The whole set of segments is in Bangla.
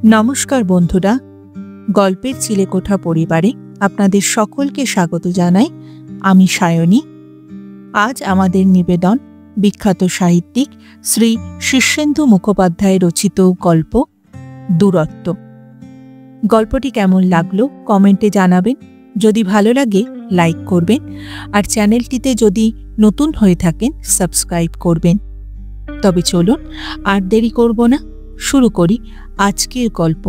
নমস্কার বন্ধুরা, গল্পের চিলেকোঠা পরিবারে আপনাদের সকলকে স্বাগত জানাই। আমি সায়নী। আজ আমাদের নিবেদন বিখ্যাত সাহিত্যিক শ্রী শীর্ষেন্দু মুখোপাধ্যায় রচিত গল্প দূরত্ব। গল্পটি কেমন লাগলো কমেন্টে জানাবেন। যদি ভালো লাগে লাইক করবেন, আর চ্যানেলটিতে যদি নতুন হয়ে থাকেন সাবস্ক্রাইব করবেন। তবে চলুন আর দেরি করব না, শুরু করি আজকের গল্প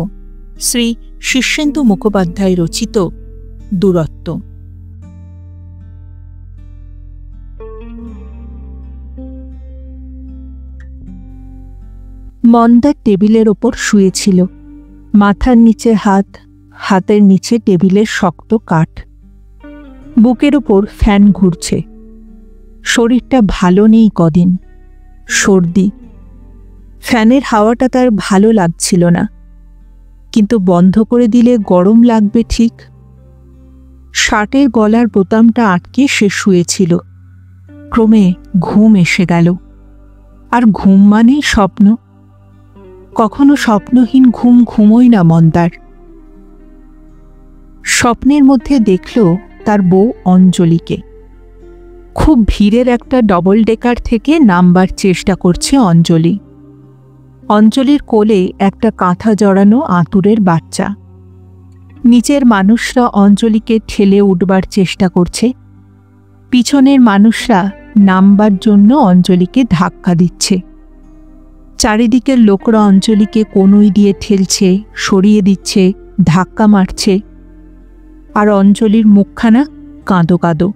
শ্রী শীর্ষেন্দু মুখোপাধ্যায় রচিত দূরত্ব। মন্দা টেবিলের ওপর শুয়েছিল, মাথার নিচে হাত, হাতের নিচে টেবিলের শক্ত কাঠ। বুকের ওপর ফ্যান ঘুরছে। শরীরটা ভালো নেই কদিন, সর্দি। ফ্যানের হাওয়াটা তার ভালো লাগছিল না, কিন্তু বন্ধ করে দিলে গরম লাগবে ঠিক। শার্টের গলার বোতামটা আটকে সে শুয়েছিল। ক্রমে ঘুম এসে গেল। আর ঘুম মানেই স্বপ্ন। কখনো স্বপ্নহীন ঘুম ঘুমোই না মন্দার। স্বপ্নের মধ্যে দেখল তার বউ অঞ্জলিকে। খুব ভিড়ের একটা ডবল ডেকার থেকে নামবার চেষ্টা করছে অঞ্জলি। অঞ্জলির কোলে একটা কাঁথা জড়ানো আঁতুড়ের বাচ্চা। নিচের মানুষরা অঞ্জলিকে ঠেলে উঠবার চেষ্টা করছে। পিছনের মানুষরা নামবার জন্য অঞ্জলিকে ধাক্কা দিচ্ছে। চারিদিকের লোকরা অঞ্জলিকে কনুই দিয়ে ঠেলছে, সরিয়ে দিচ্ছে, ধাক্কা মারছে। আর অঞ্জলির মুখখানা কাঁদো কাঁদো।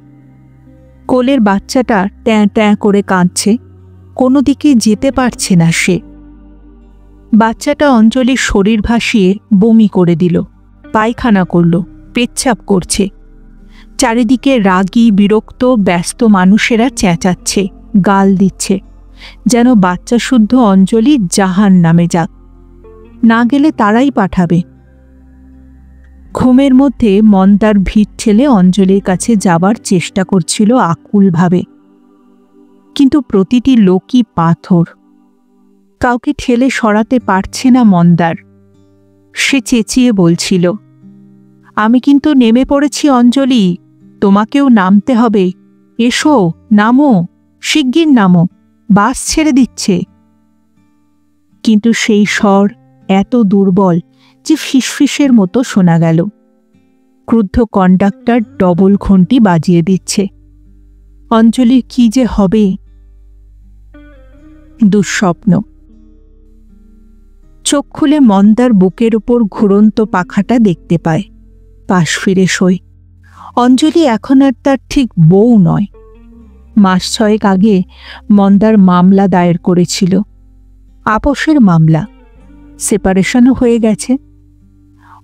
কোলের বাচ্চাটা ট্যাঁ ট্যাঁ করে কাঁদছে, কোনো দিকে যেতে পারছে না সে। বাচ্চাটা অঞ্জলির শরীর ভাসিয়ে বমি করে দিল, পায়খানা করল, পেচ্ছাপ করছে। চারিদিকে রাগী বিরক্ত ব্যস্ত মানুষেরা চেঁচাচ্ছে, গাল দিচ্ছে, যেন বাচ্চা শুদ্ধ অঞ্জলি জাহান নামে যাক, না গেলে তারাই পাঠাবে। ঘুমের মধ্যে মন্দার ভিড় ঠেলে অঞ্জলির কাছে যাবার চেষ্টা করছিল আকুলভাবে, কিন্তু প্রতিটি লোকই পাথর। কাউকে ঠেলে সরাতে পারছে না মন্দার। সে চেঁচিয়ে বলছিল, আমি কিন্তু নেমে পড়েছি অঞ্জলি, তোমাকেও নামতে হবে। এসো, নামো, শিগগির নামো, বাস ছেড়ে দিচ্ছে। কিন্তু সেই স্বর এত দুর্বল যে ফিসফিসের মতো শোনা গেল। ক্রুদ্ধ কন্ডাক্টর ডবল ঘণ্টি বাজিয়ে দিচ্ছে। অঞ্জলির কি যে হবে! দুঃস্বপ্ন। চোখ খুলে মন্দার বুকের ওপর ঘুরন্ত পাখাটা দেখতে পায়। পাশ ফিরে শোয়। অঞ্জলি এখন আর তার ঠিক বউ নয়। মাস 6 আগে মন্দার মামলা দায়ের করেছিল, আপোষের মামলা। সেপারেশনও হয়ে গেছে।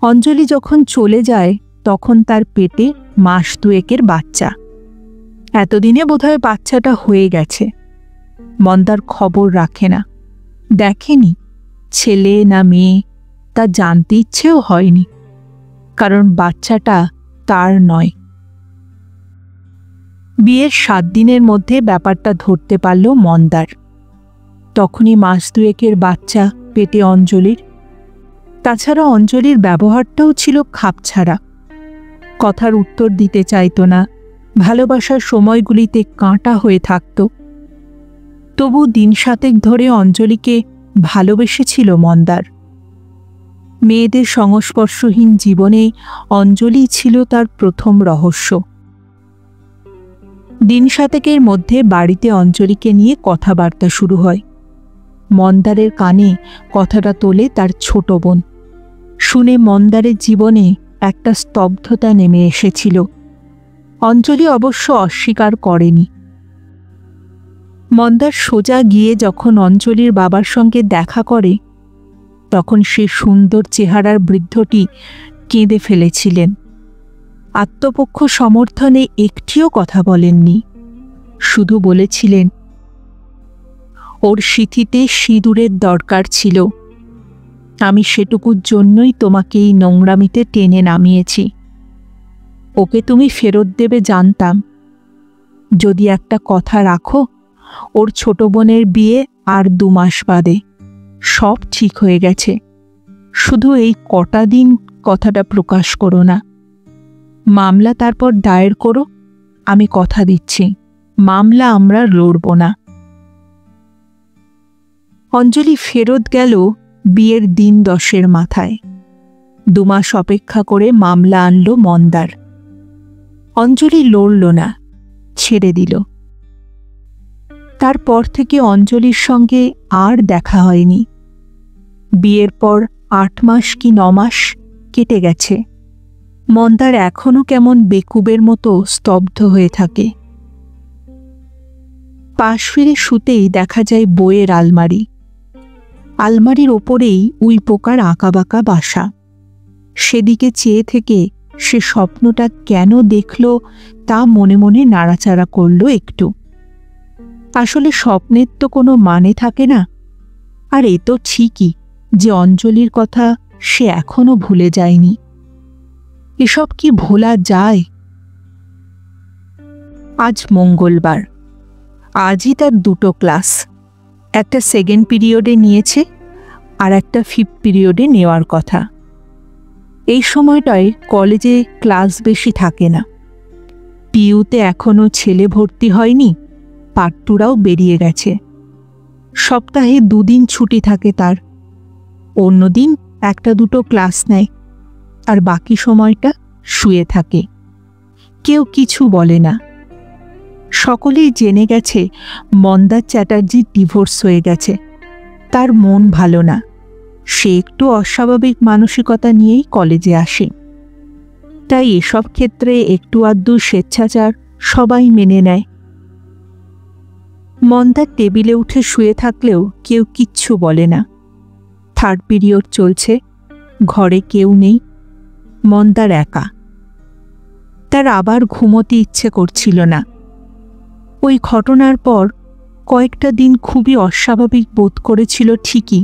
অঞ্জলি যখন চলে যায় তখন তার পেটে মাস 2 বাচ্চা। এতদিনে বোধহয় বাচ্চাটা হয়ে গেছে। মন্দার খবর রাখে না, দেখেনি ছেলে না মেয়ে, তা জানতে ইচ্ছেও হয়নি, কারণ বাচ্চাটা তার নয়। বিয়ের 7 দিনের মধ্যে ব্যাপারটা ধরতে পারল মন্দার। তখনই মাস 2 বাচ্চা পেটে অঞ্জলির। তাছাড়া অঞ্জলির ব্যবহারটাও ছিল খাপছাড়া। কথার উত্তর দিতে চাইত না, ভালোবাসার সময়গুলিতে কাঁটা হয়ে থাকত। তবু দিন 7 ধরে অঞ্জলিকে ভালোবেসেছিল মন্দার। মেয়েদের সংস্পর্শহীন জীবনে অঞ্জলি ছিল তার প্রথম রহস্য। দিন 7 মধ্যে বাড়িতে অঞ্জলিকে নিয়ে কথাবার্তা শুরু হয়। মন্দারের কানে কথাটা তোলে তার ছোট বোন। শুনে মন্দারের জীবনে একটা স্তব্ধতা নেমে এসেছিল। অঞ্জলি অবশ্য অস্বীকার করেনি। মন্দার সোজা গিয়ে যখন অঞ্জলির বাবার সঙ্গে দেখা করে, তখন সে সুন্দর চেহারার বৃদ্ধটি কেঁদে ফেলেছিলেন। আত্মপক্ষ সমর্থনে একটিও কথা বলেননি, শুধু বলেছিলেন, ওর সিঁথিতে সিঁদুরের দরকার ছিল, আমি সেটুকুর জন্যই তোমাকে এই নোংরামিতে টেনে নামিয়েছি। ওকে তুমি ফেরত দেবে জানতাম। যদি একটা কথা রাখো, ওর ছোট বোনের বিয়ে আর 2 মাস বাদে। সব ঠিক হয়ে গেছে। শুধু এই কটা দিন কথাটা প্রকাশ করো না। মামলা তারপর দায়ের করো, আমি কথা দিচ্ছি মামলা আমরা লড়ব না। অঞ্জলি ফেরত গেল বিয়ের দিন 10-এর মাথায়। 2 মাস অপেক্ষা করে মামলা আনলো মন্দার। অঞ্জলি লড়ল না, ছেড়ে দিল। তারপর থেকে অঞ্জলির সঙ্গে আর দেখা হয়নি। বিয়ের পর 8 মাস কি 9 মাস কেটে গেছে। মন্দার এখনো কেমন বেকুবের মতো স্তব্ধ হয়ে থাকে। পাশ ফিরে শুতেই দেখা যায় বইয়ের আলমারি। আলমারির ওপরেই উইপোকার আঁকাবাঁকা বাসা। সেদিকে চেয়ে থেকে সে স্বপ্নটা কেন দেখল তা মনে মনে নাড়াচাড়া করল একটু। আসলে স্বপ্নের তো কোনো মানে থাকে না। আর এ তো ঠিকই যে অঞ্জলির কথা সে এখনো ভুলে যায়নি। এসব কি ভোলা যায়? আজ মঙ্গলবার। আজই তার 2টো ক্লাস, একটা 2nd পিরিয়ডে নিয়েছে আর একটা 5th পিরিয়ডে নেওয়ার কথা। এই সময়টায় কলেজে ক্লাস বেশি থাকে না। পিইউতে এখনও ছেলে ভর্তি হয়নি, পাট্টুরাও বেরিয়ে গেছে। সপ্তাহে 2 দিন ছুটি থাকে তার। অন্যদিন 1-2টো ক্লাস নেয় আর বাকি সময়টা শুয়ে থাকে। কেউ কিছু বলে না। সকলেই জেনে গেছে মন্দা চ্যাটার্জির ডিভোর্স হয়ে গেছে। তার মন ভালো না। সে একটু অস্বাভাবিক মানসিকতা নিয়েই কলেজে আসে। তাই এসব ক্ষেত্রে একটু আধটু স্বেচ্ছাচার সবাই মেনে নেয়। মন্দার টেবিলে উঠে শুয়ে থাকলেও কেউ কিচ্ছু বলে না। 3rd পিরিয়ড চলছে, ঘরে কেউ নেই, মন্দার একা। তার আবার ঘুমোতে ইচ্ছে করছিল না। ওই ঘটনার পর কয়েকটা দিন খুবই অস্বাভাবিক বোধ করেছিল ঠিকই।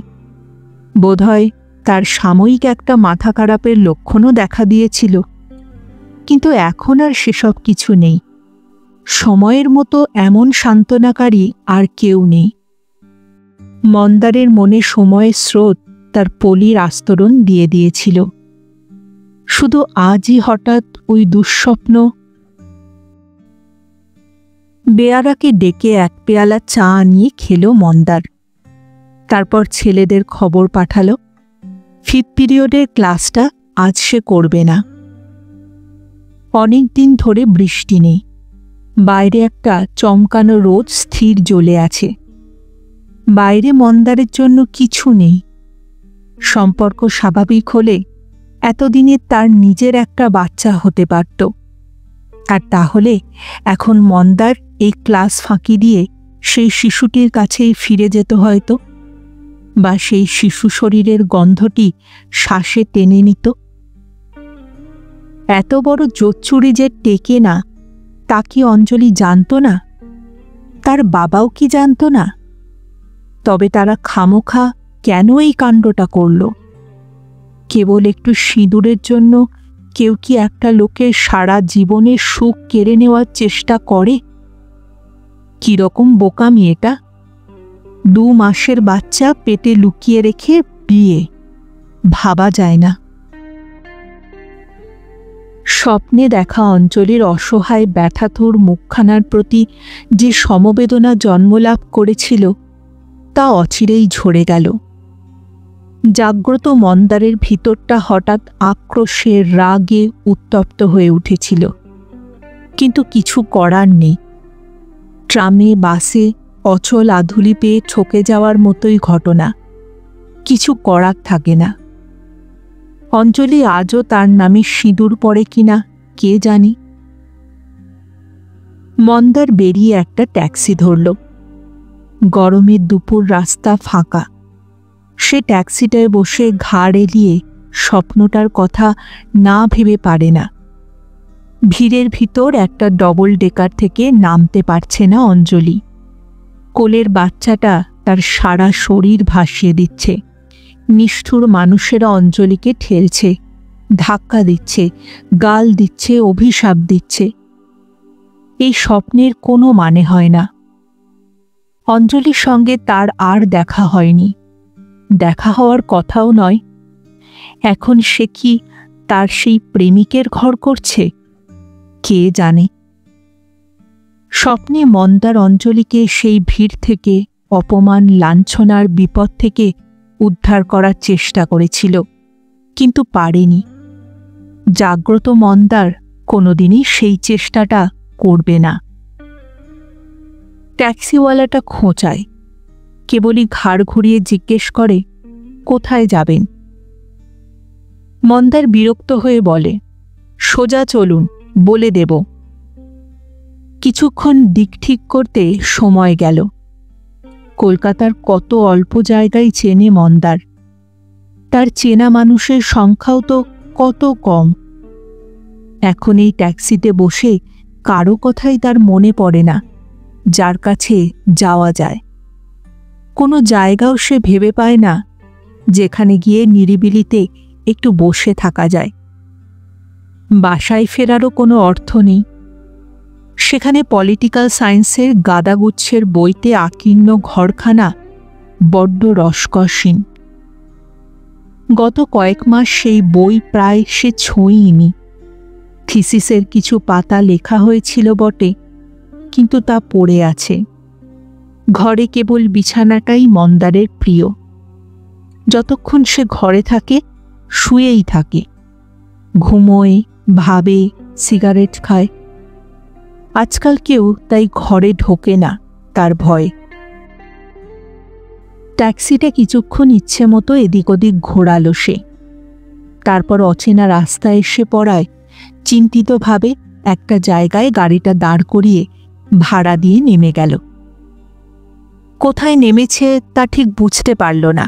বোধহয় তার সাময়িক একটা মাথা খারাপের লক্ষণও দেখা দিয়েছিল। কিন্তু এখন আর সেসব কিছু নেই। সময়ের মতো এমন সান্ত্বনাকারী আর কেউ নেই। মন্দারের মনে সময়ের স্রোত তার পলির আস্তরণ দিয়ে দিয়েছিল। শুধু আজই হঠাৎ ওই দুঃস্বপ্ন। বেয়ারাকে ডেকে 1 পেয়ালা চা আনিয়ে খেল মন্দার। তারপর ছেলেদের খবর পাঠালো 5th পিরিয়ডের ক্লাসটা আজ সে করবে না। অনেক দিন ধরে বৃষ্টি নেই। বাইরে একটা চমকানো রোদ স্থির জ্বলে আছে। বাইরে মন্দারের জন্য কিছু নেই। সম্পর্ক স্বাভাবিক হলে এতদিনে তার নিজের একটা বাচ্চা হতে পারত। আর তাহলে এখন মন্দার এই ক্লাস ফাঁকি দিয়ে সেই শিশুটির কাছেই ফিরে যেত হয়তো, বা সেই শিশু শরীরের গন্ধটি শ্বাসে টেনে নিত। এত বড় জোচ্চুরি যে টেকে না তা কি অঞ্জলি জানত না? তার বাবাও কি জানত না? তবে তারা খামোখা কেন এই কাণ্ডটা করল? কেবল একটু সিঁদুরের জন্য কেউ কি একটা লোকের সারা জীবনের সুখ কেড়ে নেওয়ার চেষ্টা করে? কিরকম বোকামি এটা! 2 মাসের বাচ্চা পেটে লুকিয়ে রেখে বিয়ে, ভাবা যায় না। স্বপ্নে দেখা অঞ্জলির অসহায় ব্যথাতুর মুখখানার প্রতি যে সমবেদনা জন্মলাভ করেছিল তা অচিরেই ঝরে গেল। জাগ্রত মন্দারের ভিতরটা হঠাৎ আক্রোশে রাগে উত্তপ্ত হয়ে উঠেছিল। কিন্তু কিছু করার নেই। ট্রামে বাসে অচল আধুলি পেয়ে ঠকে যাওয়ার মতোই ঘটনা। কিছু করার থাকে না। অঞ্জলি আজও তার নামে সিঁদুর পড়ে কিনা কে জানি। মন্দার বেরিয়ে একটা ট্যাক্সি ধরল। গরমের দুপুর রাস্তা ফাঁকা। সে ট্যাক্সিটায় বসে ঘাড় এলিয়ে স্বপ্নটার কথা না ভেবে পারে না। ভিড়ের ভিতর একটা ডবল ডেকার থেকে নামতে পারছে না অঞ্জলি। কোলের বাচ্চাটা তার সারা শরীর ভাসিয়ে দিচ্ছে। নিষ্ঠুর মানুষেরা অঞ্জলিকে ঠেলছে, ধাক্কা দিচ্ছে, গাল দিচ্ছে, অভিশাপ দিচ্ছে। এই স্বপ্নের কোনো মানে হয় না। অঞ্জলির সঙ্গে তার আর দেখা হয়নি। দেখা হওয়ার কথাও নয়। এখন সে কি তার সেই প্রেমিকের ঘর করছে? কে জানে। স্বপ্নে মন্দার অঞ্জলিকে সেই ভিড় থেকে, অপমান, লাঞ্ছনার বিপদ থেকে উদ্ধার করার চেষ্টা করেছিল, কিন্তু পারেনি। জাগ্রত মন্দার কোনোদিনই সেই চেষ্টাটা করবে না। ট্যাক্সিওয়ালাটা খোঁচায়, কেবলই ঘাড় ঘুরিয়ে জিজ্ঞেস করে, কোথায় যাবেন? মন্দার বিরক্ত হয়ে বলে, সোজা চলুন, বলে দেব। কিছুক্ষণ দিক ঠিক করতে সময় গেল। কলকাতার কত অল্প জায়গায় চেনে মন্দার। তার চেনা মানুষের সংখ্যাও তো কত কম। এখন এই ট্যাক্সিতে বসে কারো কথাই তার মনে পড়ে না যার কাছে যাওয়া যায়। কোনো জায়গাও সে ভেবে পায় না যেখানে গিয়ে নিরিবিলিতে একটু বসে থাকা যায়। বাসায় ফেরারও কোনো অর্থ নেই। সেখানে পলিটিক্যাল সায়েন্সের গাদাগুচ্ছের বইতে আকীর্ণ ঘরখানা বড্ড রসকসহীন। গত কয়েক মাস সেই বই প্রায় সে ছোঁয়নি। থিসিসের কিছু পাতা লেখা হয়েছিল বটে, কিন্তু তা পড়ে আছে। ঘরে কেবল বিছানাটাই মন্দারের প্রিয়। যতক্ষণ সে ঘরে থাকে শুয়েই থাকে, ঘুমোয়, ভাবে, সিগারেট খায়। আজকাল কেউ তাই ঘরে ঢোকে না তার ভয়ে। ট্যাক্সিটা কিছুক্ষণ ইচ্ছে মতো এদিক ওদিক ঘোরালো সে। তারপর অচেনা রাস্তায় এসে পড়ায় চিন্তিতভাবে একটা জায়গায় গাড়িটা দাঁড় করিয়ে ভাড়া দিয়ে নেমে গেল। কোথায় নেমেছে তা ঠিক বুঝতে পারল না।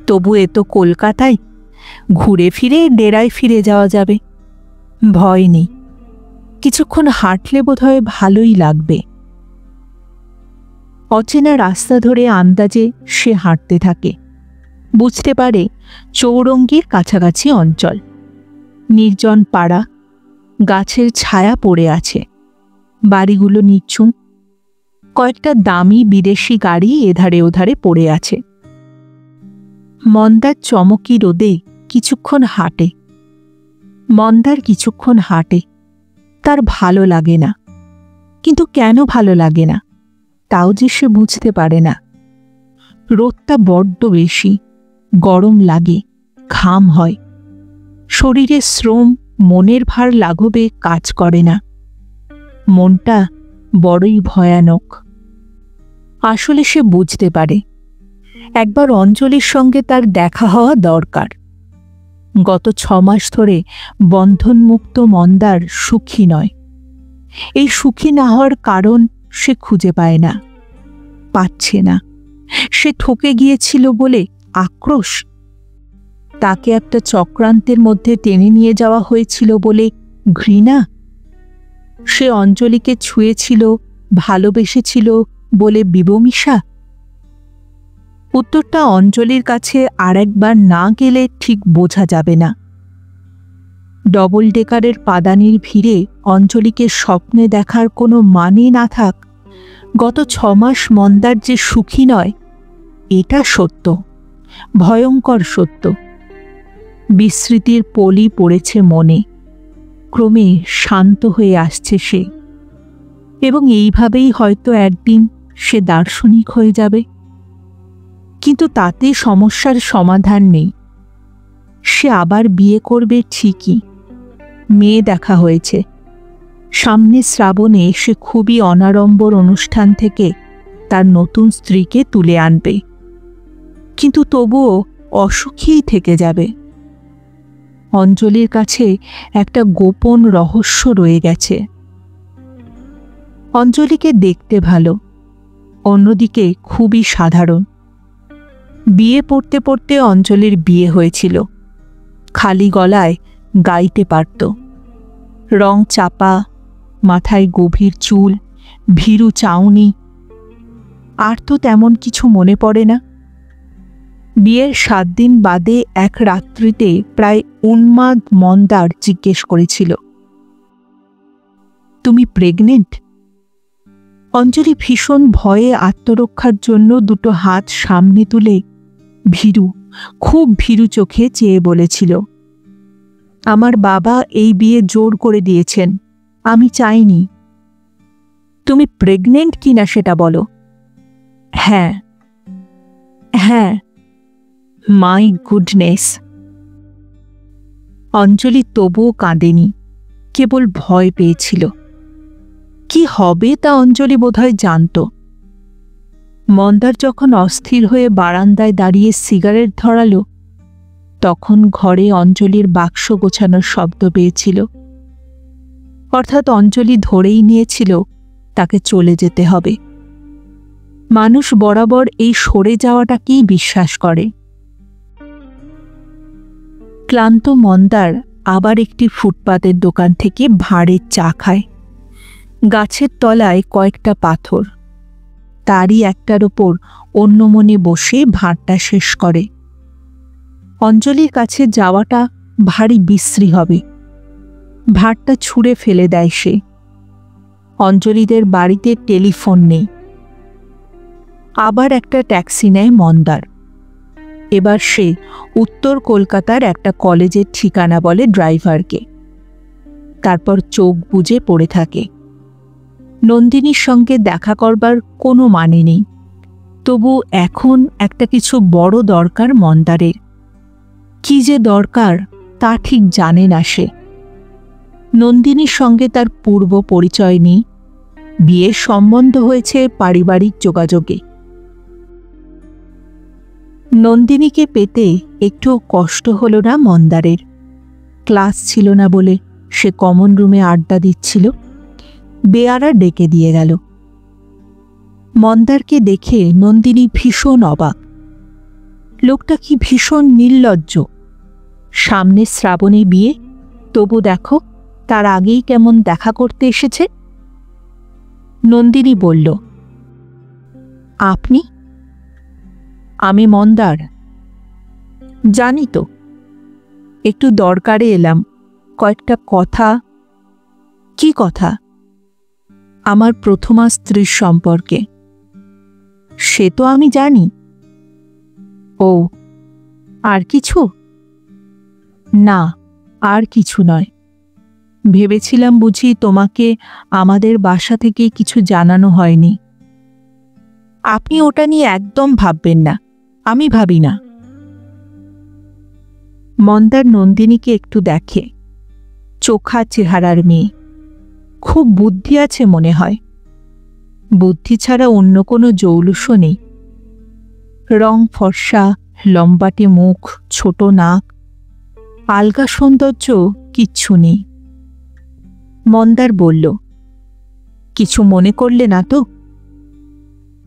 তবু এ তো কলকাতায়, ঘুরে ফিরে ডেরায় ফিরে যাওয়া যাবে, ভয় নেই। কিছুক্ষণ হাঁটলে বোধহয় ভালোই লাগবে। অচেনা রাস্তা ধরে আন্দাজে সে হাঁটতে থাকে। বুঝতে পারে চৌরঙ্গীর কাছাকাছি অঞ্চল। নির্জন পাড়া, গাছের ছায়া পড়ে আছে, বাড়িগুলো নিচ্ছুম। কয়েকটা দামি বিদেশি গাড়ি এধারে ওধারে পড়ে আছে। মন্দার চমকি রোদে কিছুক্ষণ হাঁটে। তার ভালো লাগে না। কিন্তু কেন ভালো লাগে না তাও যে সে বুঝতে পারে না। রোদটা বড্ড বেশি, গরম লাগে, ঘাম হয়। শরীরে শ্রম, মনের ভার লাঘবে কাজ করে না। মনটা বড়ই ভয়ানক। আসলে সে বুঝতে পারে একবার অঞ্জলির সঙ্গে তার দেখা হওয়া দরকার। গত 6 মাস ধরে বন্ধনমুক্ত মন্দার সুখী নয়। এই সুখী না হওয়ার কারণ সে খুঁজে পায় না, পাচ্ছে না। সে ঠকে গিয়েছিল বলে আক্রোশ, তাকে একটা চক্রান্তের মধ্যে টেনে নিয়ে যাওয়া হয়েছিল বলে ঘৃণা, সে অঞ্জলিকে ছুঁয়েছিল, ভালোবেসেছিল বলে বিবমিষা। উত্তরটা অঞ্জলির কাছে আরেকবার না গেলে ঠিক বোঝা যাবে না। ডবল ডেকারের পাদানির ভিড়ে অঞ্জলিকে স্বপ্নে দেখার কোনো মানে না থাক, গত 6 মাস মন্দার যে সুখী নয় এটা সত্য, ভয়ঙ্কর সত্য। বিস্মৃতির পলি পড়েছে মনে। ক্রমে শান্ত হয়ে আসছে সে, এবং এইভাবেই হয়তো একদিন সে দার্শনিক হয়ে যাবে। কিন্তু তাতে সমস্যার সমাধান নেই। সে আবার বিয়ে করবে ঠিকই। মেয়ে দেখা হয়েছে। সামনে শ্রাবণে সে খুবই অনাড়ম্বর অনুষ্ঠান থেকে তার নতুন স্ত্রীকে তুলে আনবে, কিন্তু তবুও অসুখীই থেকে যাবে। অঞ্জলির কাছে একটা গোপন রহস্য রয়ে গেছে। অঞ্জলিকে দেখতে ভালো, অন্যদিকে খুবই সাধারণ। বিয়ে পড়তে পড়তে অঞ্জলির বিয়ে হয়েছিল। খালি গলায় গাইতে পারত। রং চাপা, মাথায় গভীর চুল, ভীরু চাউনি। আর তো তেমন কিছু মনে পড়ে না। বিয়ের 7 দিন বাদে এক রাত্রিতে প্রায় উন্মাদ মন্দার জিজ্ঞেস করেছিল, তুমি প্রেগনেন্ট? অঞ্জলি ভীষণ ভয়ে আত্মরক্ষার জন্য দুটো হাত সামনে তুলে ভীরু, খুব ভীরু চোখে চেয়ে বলেছিল, আমার বাবা এই বিয়ে জোর করে দিয়েছেন, আমি চাইনি। তুমি প্রেগনেন্ট কিনা সেটা বলো। হ্যাঁ। হ্যাঁ। My goodness. অঞ্জলি তবুও কাঁদেনি, কেবল ভয় পেয়েছিল। কি হবে তা অঞ্জলি বোধহয় জানত। মন্দার যখন অস্থির হয়ে বারান্দায় দাঁড়িয়ে সিগারেট ধরালো, তখন ঘরে অঞ্জলির বাক্স গোছানোর শব্দ পেয়েছিল। অর্থাৎ অঞ্জলি ধরেই নিয়েছিল তাকে চলে যেতে হবে। মানুষ বরাবর এই সরে যাওয়াটাকেই বিশ্বাস করে। ক্লান্ত মন্দার আবার একটি ফুটপাতের দোকান থেকে ভাঁড়ের চা খায়। গাছের তলায় কয়েকটা পাথর, তারই একটার ওপর অন্য মনে বসে ভাঁড়টা শেষ করে। অঞ্জলির কাছে যাওয়াটা ভারী বিশ্রী হবে। ভাঁড়টা ছুঁড়ে ফেলে দেয় সে। অঞ্জলিদের বাড়িতে টেলিফোন নেই। আবার একটা ট্যাক্সি নেয় মন্দার। এবার সে উত্তর কলকাতার একটা কলেজের ঠিকানা বলে ড্রাইভারকে। তারপর চোখ বুজে পড়ে থাকে। নন্দিনীর সঙ্গে দেখা করবার কোনো মানে নেই, তবু এখন একটা কিছু বড় দরকার মন্দারের। কি যে দরকার তা ঠিক জানে না সে। নন্দিনীর সঙ্গে তার পূর্ব পরিচয় নেই, বিয়ের সম্বন্ধ হয়েছে পারিবারিক যোগাযোগে। নন্দিনীকে পেতে একটু কষ্ট হল না মন্দারের। ক্লাস ছিল না বলে সে কমন রুমে আড্ডা দিচ্ছিল। বেয়ারা ডেকে দিয়ে গেল। মন্দারকে দেখে নন্দিনী ভীষণ অবাক। লোকটা কি ভীষণ নির্লজ্জ। সামনে শ্রাবণে বিয়ে, তবু দেখো তার আগেই কেমন দেখা করতে এসেছে। নন্দিনী বলল, আপনি? আমি মন্দার। জানি তো, একটু দরকারে এলাম, কয়েকটা কথা। কি কথা? আমার প্রথমা স্ত্রীর সম্পর্কে। সে তো আমি জানি। ও, আর কিছু? না, আর কিছু নয়। ভেবেছিলাম বুঝি তোমাকে আমাদের বাসা থেকে কিছু জানানো হয়নি। আপনি ওটা নিয়ে একদম ভাববেন না, আমি ভাবি না। মন্দার নন্দিনীকে একটু দেখে। চোখা চেহারার মেয়ে, খুব বুদ্ধি আছে মনে হয়। বুদ্ধি ছাড়া অন্য কোনো জৌলুসও নেই। রং ফর্সা, লম্বাটে মুখ, ছোট নাক, আলগা সৌন্দর্য কিচ্ছু নেই। মন্দার বলল, কিছু মনে করলে না তো?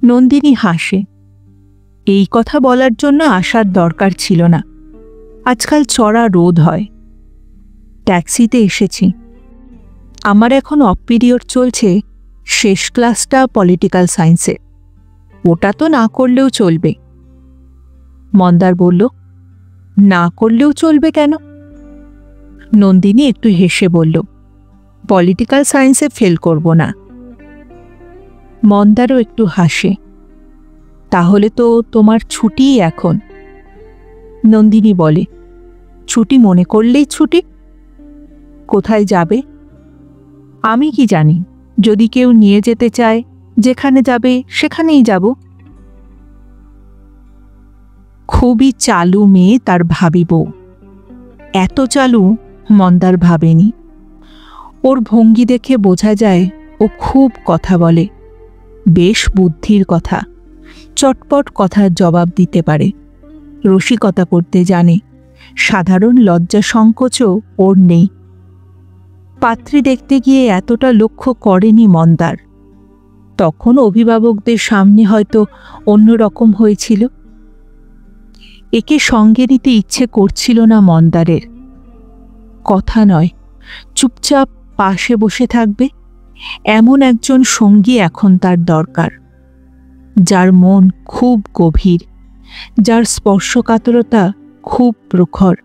নন্দিনী হাসে। এই কথা বলার জন্য আসার দরকার ছিল না। আজকাল চড়া রোদ হয়। ট্যাক্সিতে এসেছি। আমার এখন অফ পিরিয়ড চলছে, শেষ ক্লাসটা পলিটিক্যাল সায়েন্সে। ওটা তো না করলেও চলবে। মন্দার বলল, না করলেও চলবে কেন? নন্দিনী একটু হেসে বলল, পলিটিক্যাল সায়েন্সে ফেল করব না। মন্দারও একটু হাসে। তাহলে তো তোমার ছুটি এখন। নন্দিনী বলে, ছুটি মনে করলেই ছুটি। কোথায় যাবে? আমি কি জানি, যদি কেউ নিয়ে যেতে চায়, যেখানে যাবে সেখানেই যাব। খুবই চালু মেয়ে তার ভাবিব। এত চালু মন্দার ভাবেনি। ওর ভঙ্গি দেখে বোঝা যায় ও খুব কথা বলে, বেশ বুদ্ধির কথা। চটপট কথার জবাব দিতে পারে, রসিকতা করতে জানে। সাধারণ লজ্জা সংকোচও ওর নেই। পাত্রী দেখতে গিয়ে এতটা লক্ষ্য করেনি মন্দার। তখন অভিভাবকদের সামনে হয়তো অন্যরকম হয়েছিল। একে সঙ্গে নিতে ইচ্ছে করছিল না মন্দারের। কথা নয়, চুপচাপ পাশে বসে থাকবে, এমন একজন সঙ্গী এখন তার দরকার। যার মন খুব গভীর, যার স্পর্শকাতরতা খুব প্রখর,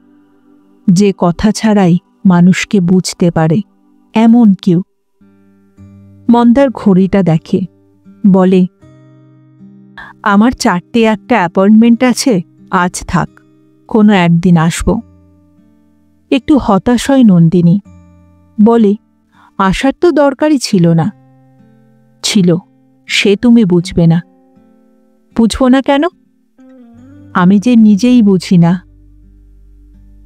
যে কথা ছাড়াই মানুষকে বুঝতে পারে, এমন কেউ। মন্দার ঘড়িটা দেখে, বলে, আমার 4টে একটা অ্যাপয়েন্টমেন্ট আছে, আজ থাক, কোনো একদিন আসব। একটু হতাশ হয় নন্দিনী, বলে, আসার তো দরকারই ছিল না। ছিল, সে তুমি বুঝবে না। বুঝব না কেন? আমি যে নিজেই বুঝি না।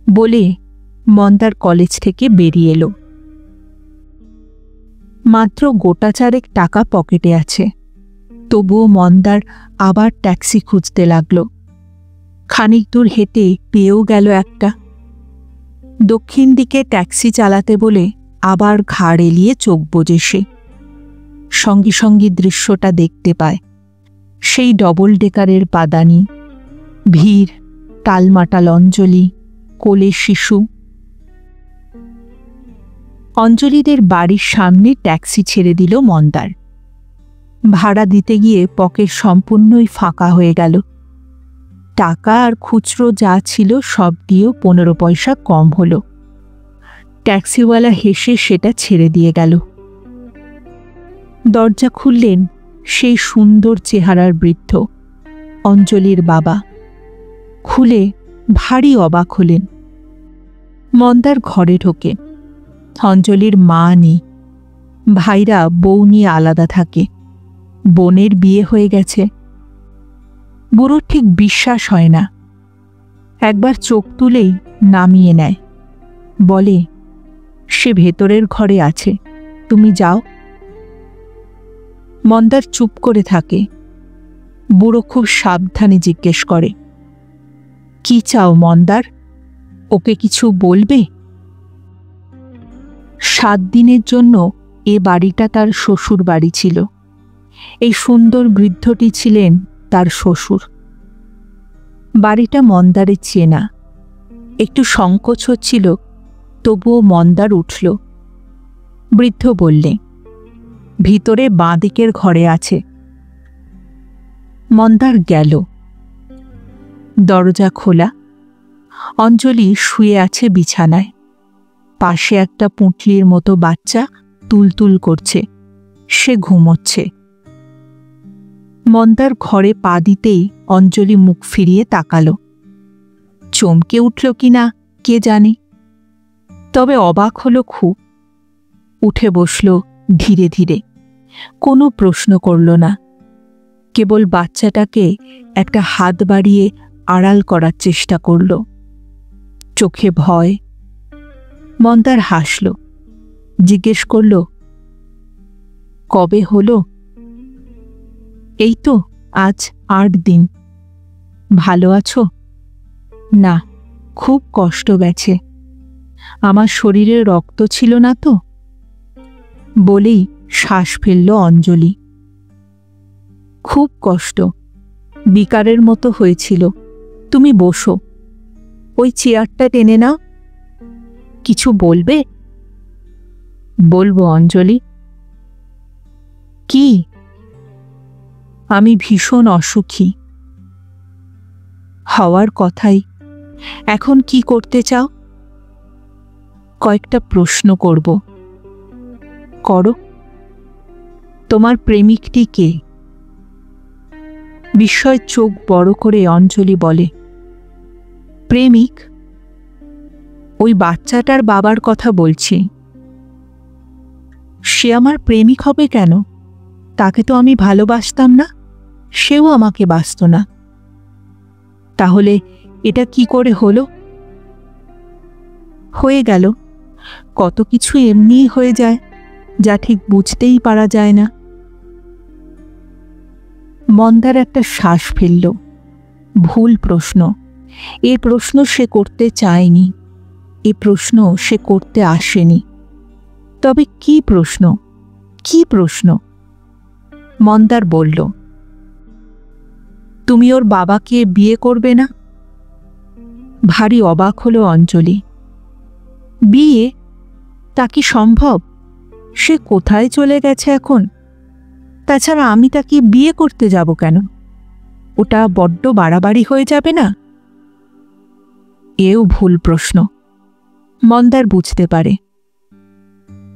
বলে মন্দার কলেজ থেকে বেরিয়ে এলো। মাত্র গোটা চারেক টাকা পকেটে আছে, তবুও মন্দার আবার ট্যাক্সি খুঁজতে লাগল। খানিক দূর হেঁটে পেয়েও গেল একটা। দক্ষিণ দিকে ট্যাক্সি চালাতে বলে আবার ঘাড় এলিয়ে চোখ বোজে সে। সঙ্গে সঙ্গে দৃশ্যটা দেখতে পায়, সেই ডবল ডেকারের পাদানি, ভিড়, টালমাটাল অঞ্জলি, কোলে শিশু। অঞ্জলিদের বাড়ির সামনে ট্যাক্সি ছেড়ে দিল মন্দার। ভাড়া দিতে গিয়ে পকেট সম্পূর্ণই ফাঁকা হয়ে গেল। টাকা আর খুচরো যা ছিল সব দিয়েও 15 পয়সা কম হলো। ট্যাক্সিওয়ালা হেসে সেটা ছেড়ে দিয়ে গেল। দরজা খুললেন সেই সুন্দর চেহারার বৃদ্ধ, অঞ্জলির বাবা। খুলে ভারী অবাক হলেন। মন্দার ঘরে ঢোকে। অঞ্জলির মা নেই, ভাইরা বউ নিয়ে আলাদা থাকে। বোনের বিয়ে হয়ে গেছে। বুড়োর ঠিক বিশ্বাস হয় না। একবার চোখ তুলেই নামিয়ে নেয়, বলে, সে ভেতরের ঘরে আছে, তুমি যাও। মন্দার চুপ করে থাকে। বুড়ো খুব সাবধানে জিজ্ঞেস করে, কি চাও মন্দার? ওকে কিছু বলবে? 7 দিনের জন্য এ বাড়িটা তার শ্বশুর বাড়ি ছিল। এই সুন্দর বৃদ্ধটি ছিলেন তার শ্বশুর। বাড়িটা মন্দারের চেনা। একটু সংকোচ হচ্ছিল, তবুও মন্দার উঠল। বৃদ্ধ বললে, ভিতরে বাঁ দিকের ঘরে আছে। মন্দার গেল। দরজা খোলা। অঞ্জলি শুয়ে আছে বিছানায়। পাশে একটা পুঁটলির মতো বাচ্চা তুলতুল করছে, সে ঘুমোচ্ছে। মন্দার ঘরে পা দিতেই অঞ্জলি মুখ ফিরিয়ে তাকালো। চমকে উঠল কিনা কে জানে, তবে অবাক হলো খুব। উঠে বসল ধীরে ধীরে, কোনো প্রশ্ন করল না। কেবল বাচ্চাটাকে একটা হাত বাড়িয়ে আড়াল করার চেষ্টা করল। চোখে ভয়। মন্দার হাসল, জিজ্ঞেস করল, কবে হলো? এই তো আজ 8 দিন। ভালো আছো? না, খুব কষ্ট গেছে। আমার শরীরে রক্ত ছিল না তো। বলেই শ্বাস ফেলল অঞ্জলি। খুব কষ্ট, বিকারের মতো হয়েছিল। তুমি বসো, ওই চেয়ারটা টেনে নাও। কিছু বলবে? বলবো অঞ্জলি। কি? আমি ভীষণ অসুখী। হওয়ার কথাই। এখন কি করতে চাও? কয়েকটা প্রশ্ন করব। করো। তোমার প্রেমিকটি কে? বিস্ময় চোখ বড় করে অঞ্জলি বলে, প্রেমিক? ওই বাচ্চাটার বাবার কথা বলছি। সে আমার প্রেমিক হবে কেন? তাকে তো আমি ভালোবাসতাম না, সেও আমাকে বাসত না। তাহলে এটা কি করে হলো? হয়ে গেল। কত কিছু এমনিই হয়ে যায়, যা ঠিক বুঝতেই পারা যায় না। মন্দার একটা শ্বাস ফেলল। ভুল প্রশ্ন। এ প্রশ্ন সে করতে চায়নি, এ প্রশ্ন সে করতে আসেনি। তবে কি প্রশ্ন? কি প্রশ্ন? মন্দার বলল, তুমি ওর বাবাকে বিয়ে করবে না? ভারী অবাক হলো অঞ্জলি। বিয়ে? তা কি সম্ভব? সে কোথায় চলে গেছে এখন? তাছাড়া আমি তাকে বিয়ে করতে যাব কেন? ওটা বড্ড বাড়াবাড়ি হয়ে যাবে না? এও ভুল প্রশ্ন। মন্দার বুঝতে পারে।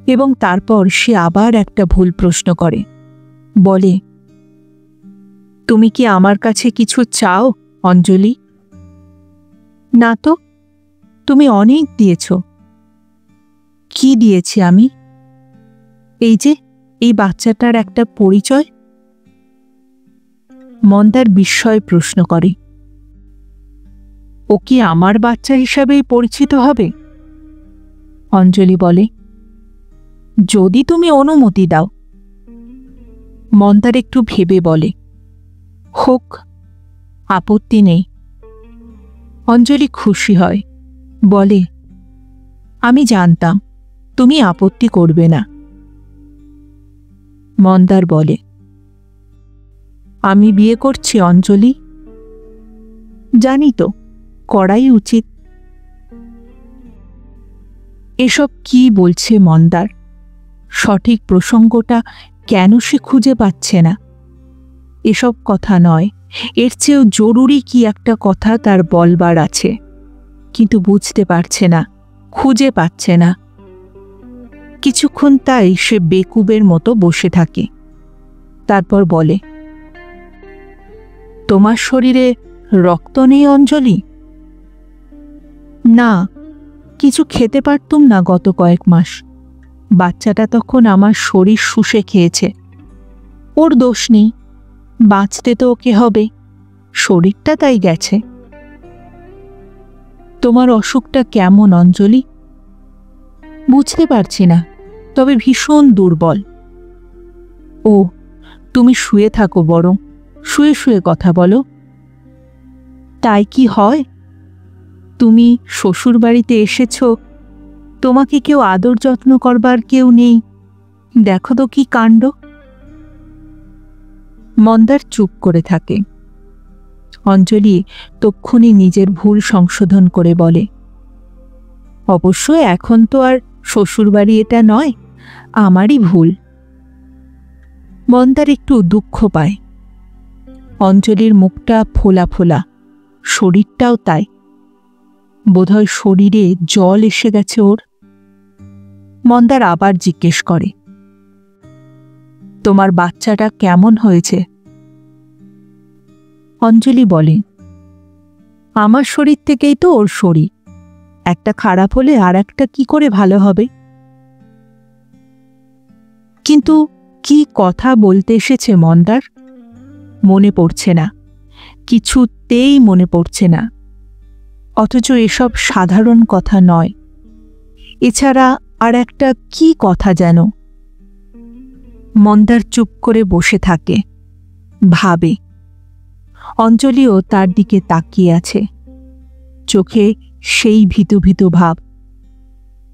এবং তারপর সে আবার একটা ভুল প্রশ্ন করে, বলে, তুমি কি আমার কাছে কিছু চাও অঞ্জলি? না তো, তুমি অনেক দিয়েছ। কি দিয়েছি আমি? এই যে এই বাচ্চাটার একটা পরিচয়। মন্দার বিস্ময় প্রশ্ন করে, ও কি আমার বাচ্চা হিসাবেই পরিচিত হবে? অঞ্জলি বলে, যদি তুমি অনুমতি দাও। মন্দার একটু ভেবে বলে, হোক, আপত্তি নেই। অঞ্জলি খুশি হয়, বলে, আমি জানতাম তুমি আপত্তি করবে না। মন্দার বলে, আমি বিয়ে করছি অঞ্জলি। জানি তো, করাই উচিত। এসব কি বলছে মন্দার? সঠিক প্রসঙ্গটা কেন সে খুঁজে পাচ্ছে না? এসব কথা নয়, এর চেয়েও জরুরি কি একটা কথা তার বলবার আছে, কিন্তু বুঝতে পারছে না, খুঁজে পাচ্ছে না। কিছুক্ষণ তাই সে বেকুবের মতো বসে থাকে। তারপর বলে, তোমার শরীরে রক্ত নেই অঞ্জলি? না, কিছু খেতে পারতুম না গত কয়েক মাস। বাচ্চাটা তখন আমার শরীর শুষে খেয়েছে। ওর দোষ নেই, বাঁচতে তো ওকে হবে, শরীরটা তাই গেছে। তোমার অসুখটা কেমন অঞ্জলি? বুঝতে পারছি না, তবে ভীষণ দুর্বল। ও, তুমি শুয়ে থাকো, বরং শুয়ে শুয়ে কথা বলো। তাই কি হয়? তুমি শ্বশুর বাড়িতে এসেছ, তোমাকে কেউ আদর যত্ন করবার কেউ নেই। দেখো তো কি কাণ্ড। মন্দার চুপ করে থাকে। অঞ্জলি তক্ষুনি নিজের ভুল সংশোধন করে বলে, অবশ্য এখন তো আর শ্বশুরবাড়ি এটা নয়, আমারই ভুল। মন্দার একটু দুঃখ পায়। অঞ্জলির মুখটা ফোলা ফোলা, শরীরটাও তাই। বোধহয় শরীরে জল এসে গেছে ওর। মন্দার আবার জিজ্ঞেস করে, তোমার বাচ্চাটা কেমন হয়েছে? অঞ্জলি বলে, আমার শরীর থেকেই তো ওর শরীর, একটা খারাপ হলে আর একটা কি করে ভালো হবে? কিন্তু কি কথা বলতে এসেছে মন্দার? মনে পড়ছে না, কিছুতেই মনে পড়ছে না। অথচ এসব সাধারণ কথা নয়, এছাড়া আর একটা কি কথা যেন। মন্দার চুপ করে বসে থাকে, ভাবে। অঞ্জলিও তার দিকে তাকিয়ে আছে, চোখে সেই ভীতু ভীতু ভাব।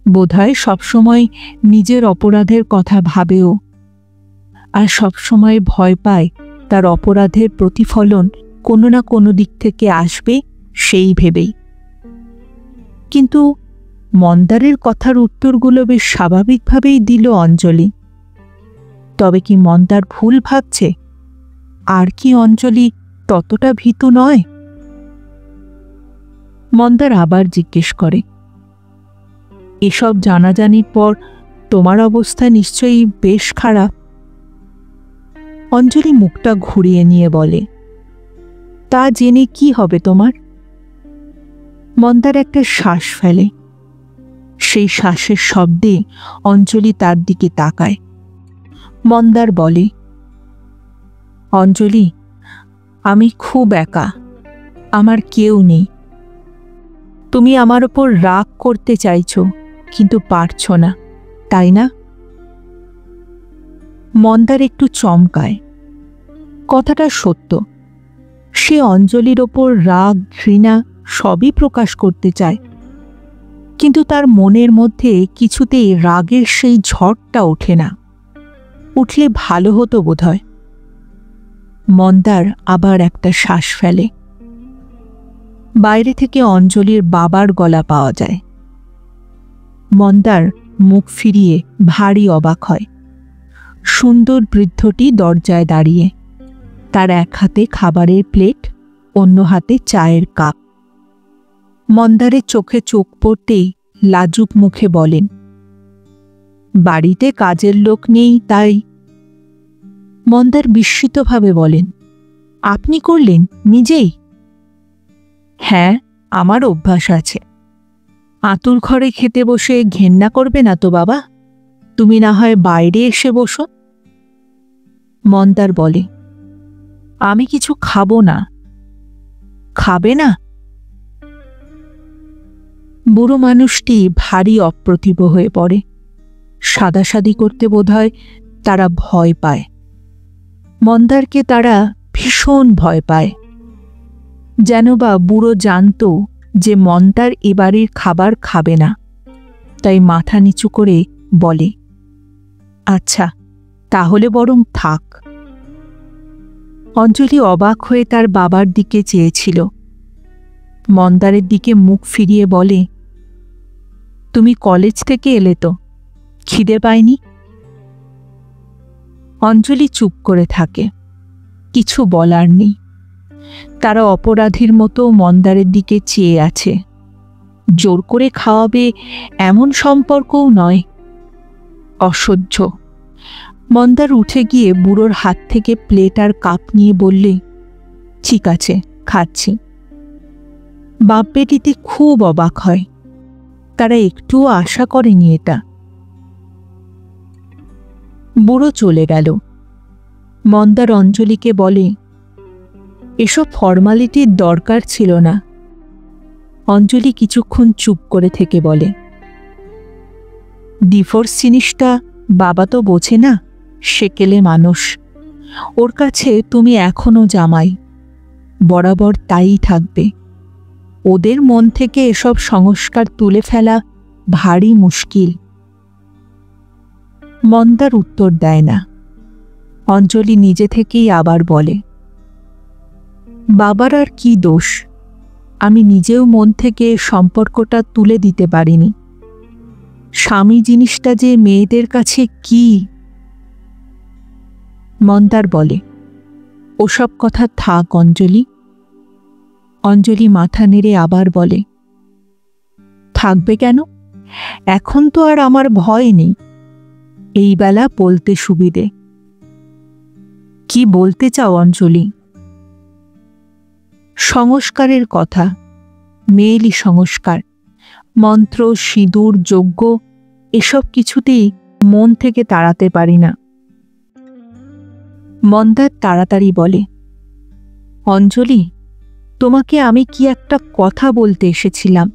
বোধহয় সবসময় নিজের অপরাধের কথা ভাবেও, আর সবসময় ভয় পায় তার অপরাধের প্রতিফলন কোনো না কোনো দিক থেকে আসবে সেই ভেবেই। কিন্তু মন্দারের কথার উত্তরগুলো বেশ স্বাভাবিকভাবেই দিল অঞ্জলি। তবে কি মন্দার ভুল ভাবছে? আর কি অঞ্জলি ততটা ভীতু নয়? মন্দার আবার জিজ্ঞেস করে, এসব জানাজানির পর তোমার অবস্থা নিশ্চয়ই বেশ খারাপ। অঞ্জলি মুখটা ঘুরিয়ে নিয়ে বলে, তা জেনে কি হবে তোমার? মন্দার একটা শ্বাস ফেলে। সেই শ্বাসের শব্দে অঞ্জলি তার দিকে তাকায়। মন্দার বলে, অঞ্জলি, আমি খুব একা, আমার কেউ নেই। তুমি আমার ওপর রাগ করতে চাইছ, কিন্তু পারছ না, তাই না? মন্দার একটু চমকায়। কথাটা সত্য, সে অঞ্জলির ওপর রাগ ঘৃণা সবই প্রকাশ করতে চায়, কিন্তু তার মনের মধ্যে কিছুতেই রাগের সেই ঝড়টা ওঠে না। উঠলে ভালো হতো বোধহয়। মন্দার আবার একটা শ্বাস ফেলে। বাইরে থেকে অঞ্জলির বাবার গলা পাওয়া যায়। মন্দার মুখ ফিরিয়ে ভারী অবাক হয়। সুন্দর বৃদ্ধটি দরজায় দাঁড়িয়ে, তার এক হাতে খাবারের প্লেট, অন্য হাতে চায়ের কাপ। মন্দারের চোখে চোখ পড়তেই লাজুক মুখে বলেন, বাড়িতে কাজের লোক নেই তাই। মন্দার বিস্মিতভাবে বলেন, আপনি করলেন নিজেই? হ্যাঁ, আমার অভ্যাস আছে। আঁতুর ঘরে খেতে বসে ঘেন্না করবে না তো বাবা? তুমি না হয় বাইরে এসে বসো। মন্দার বলে, আমি কিছু খাবো না। খাবে না? বুড়ো মানুষটি ভারী অপ্রতিভ হয়ে পড়ে। সাদাসাদি করতে বোধহয় তারা ভয় পায়। মন্দারকে তারা ভীষণ ভয় পায়। যেন বা বুড়ো জানত যে মন্দার এবারের খাবার খাবে না, তাই মাথা নিচু করে বলে, আচ্ছা তাহলে বরং থাক। অঞ্জলি অবাক হয়ে তার বাবার দিকে চেয়েছিল। মন্দারের দিকে মুখ ফিরিয়ে বলে, তুমি কলেজ থেকে এলে তো, খিদে পায়নি? অঞ্জলি চুপ করে থাকে, কিছু বলার নেই। তারা অপরাধীর মতো মন্দারের দিকে চেয়ে আছে। জোর করে খাওয়াবে এমন সম্পর্কও নয়। অসহ্য। মন্দার উঠে গিয়ে বুড়োর হাত থেকে প্লেট আর কাপ নিয়ে বললে, ঠিক আছে, খাচ্ছি। বাপ বেটিতে খুব অবাক হয়। তারা একটুও আশা করেনি এটা। বুড়ো চলে গেল। মন্দার অঞ্জলিকে বলে, এসব ফর্মালিটির দরকার ছিল না। অঞ্জলি কিছুক্ষণ চুপ করে থেকে বলে, ডিভোর্স জিনিসটা বাবা তো বোঝে না, সেকেলে মানুষ। ওর কাছে তুমি এখনো জামাই, বরাবর তাই থাকবে। ওদের মন থেকে এসব সংস্কার তুলে ফেলা ভারী মুশকিল। মন্দার উত্তর দেয় না। অঞ্জলি নিজে থেকেই আবার বলে, বাবার আর কি দোষ? আমি নিজেও মন থেকে সম্পর্কটা তুলে দিতে পারিনি। স্বামী জিনিসটা যে মেয়েদের কাছে কি। মন্দার বলে, ওসব কথা থাক অঞ্জলি। অঞ্জলি মাথা নেড়ে আবার বলে, থাকবে কেন? এখন তো আর আমার ভয় নেই। এই বেলা বলতে সুবিধে। কি বলতে চাও অঞ্জলি? সংস্কারের কথা, মেয়েলি সংস্কার, মন্ত্র, সিঁদুর, যজ্ঞ, এসব কিছুতেই মন থেকে তাড়াতে পারি না। মন্দার তাড়াতাড়ি বলে, অঞ্জলি, তোমাকে আমি কি একটা কথা বলতে এসেছিলাম,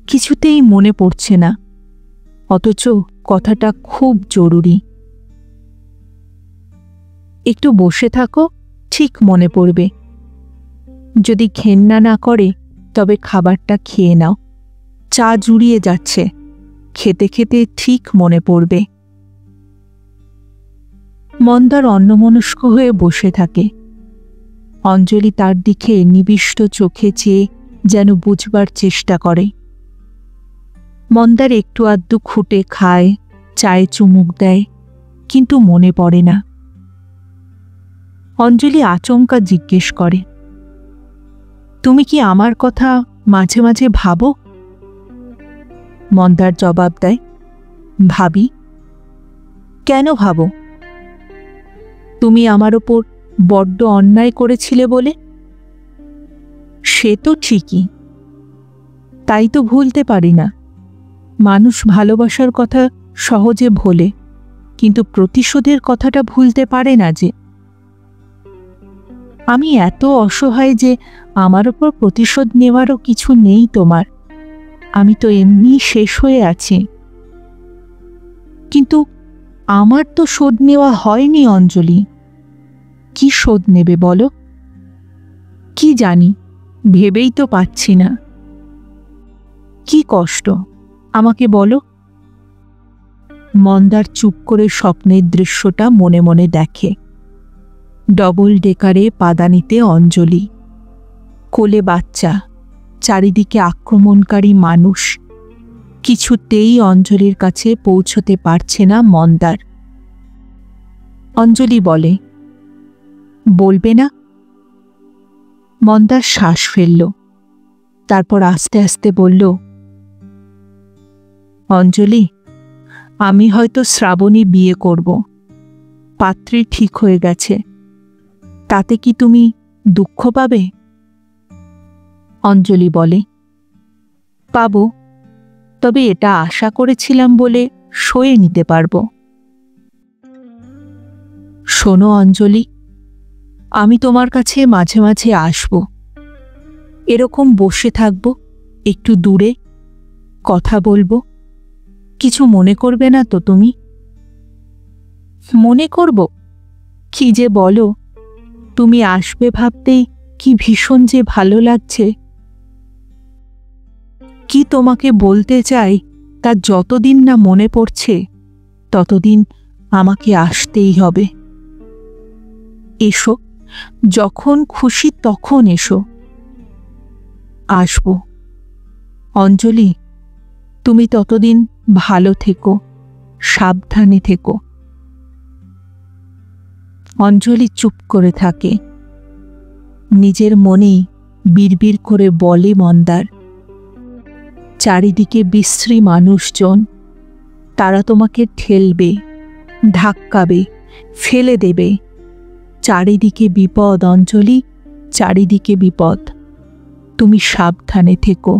কিছুতেই মনে পড়ছে না, অথচ কথাটা খুব জরুরি। একটু বসে থাকো, ঠিক মনে পড়বে। যদি ঘেন্না না করে তবে খাবারটা খেয়ে নাও। চা জুড়িয়ে যাচ্ছে, খেতে খেতে ঠিক মনে পড়বে। মন্দার অন্যমনস্ক হয়ে বসে থাকে। অঞ্জলি তার দিকে নিবিষ্ট চোখে চেয়ে যেন বুঝবার চেষ্টা করে। মন্দার একটু আধটু খুঁটে খায়, চায়ে চুমুক দেয়, কিন্তু মনে পড়ে না। অঞ্জলি আচমকা জিজ্ঞেস করে, তুমি কি আমার কথা মাঝে মাঝে ভাবো? মন্দার জবাব দেয়, ভাবি। কেন ভাবো? তুমি আমার ওপর বড্ড অন্যায় করেছিলে বলে। সে তো ঠিকই, তাই তো ভুলতে পারি না। মানুষ ভালোবাসার কথা সহজে ভোলে, কিন্তু প্রতিশোধের কথাটা ভুলতে পারে না যে। আমি এত অসহায় যে আমার ওপর প্রতিশোধ নেওয়ারও কিছু নেই তোমার। আমি তো এমনি শেষ হয়ে আছি। কিন্তু আমার তো শোধ নেওয়া হয়নি অঞ্জলি। কি শোধ নেবে বলো? কি জানি, ভেবেই তো পাচ্ছি না। কি কষ্ট আমাকে বলো। মন্দার চুপ করে স্বপ্নের দৃশ্যটা মনে মনে দেখে। ডবল ডেকারে পাদানিতে অঞ্জলি, কোলে বাচ্চা, চারিদিকে আক্রমণকারী মানুষ। কিছুতেই অঞ্জলির কাছে পৌঁছতে পারছে না মন্দার। অঞ্জলি বলে, বলবে না? মন্দার শ্বাস ফেলল, তারপর আস্তে আস্তে বলল, অঞ্জলি, আমি হয়তো শ্রাবণী বিয়ে করব। পাত্রী ঠিক হয়ে গেছে। তাতে কি তুমি দুঃখ পাবে? অঞ্জলি বলে, পাবো, তবে এটা আশা করেছিলাম বলে সয়ে নিতে পারবো। শোনো অঞ্জলি, আমি তোমার কাছে মাঝে মাঝে আসব, এরকম বসে থাকবো, একটু দূরে কথা বলবো। কিছু মনে করবে না তো তুমি? মনে করব? কি যে বলো, তুমি আসবে ভাবতেই কি ভীষণ যে ভালো লাগছে। কি তোমাকে বলতে চাই তা যতদিন না মনে পড়ছে ততদিন আমাকে আসতেই হবে। এসো, যখন খুশি তখন এসো। আসব। অঞ্জলি, তুমি ততদিন ভালো থেকো, সাবধানে থেকো। অঞ্জলি চুপ করে থাকে। নিজের মনেই বিড়বিড় করে বলে মন্দার, চারিদিকে বিশ্রী মানুষজন, তারা তোমাকে ঠেলবে, ধাক্কাবে, ফেলে দেবে। চারিদিকে বিপদ অঞ্জলি, চারিদিকে বিপদ। তুমি সাবধানে থেকো।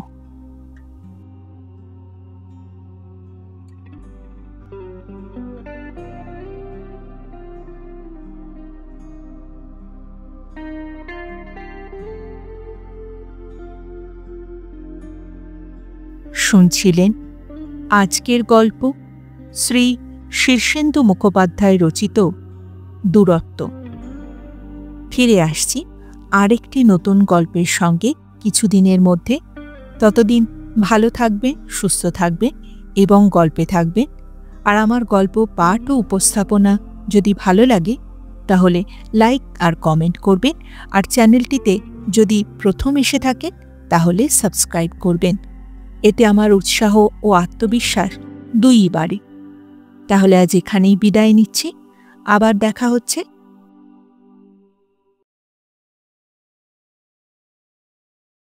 শুনছিলেন আজকের গল্প শ্রী শীর্ষেন্দু মুখোপাধ্যায় রচিত দূরত্ব। ফিরে আসছি আরেকটি নতুন গল্পের সঙ্গে কিছুদিনের মধ্যে। ততদিন ভালো থাকবে, সুস্থ থাকবে এবং গল্পে থাকবে। আর আমার গল্প পাঠ ও উপস্থাপনা যদি ভালো লাগে তাহলে লাইক আর কমেন্ট করবেন। আর চ্যানেলটিতে যদি প্রথম এসে থাকেন তাহলে সাবস্ক্রাইব করবেন। এতে আমার উৎসাহ ও আত্মবিশ্বাস দুইই বাড়ে। তাহলে আজ এখানেই বিদায় নিচ্ছি। আবার দেখা হচ্ছে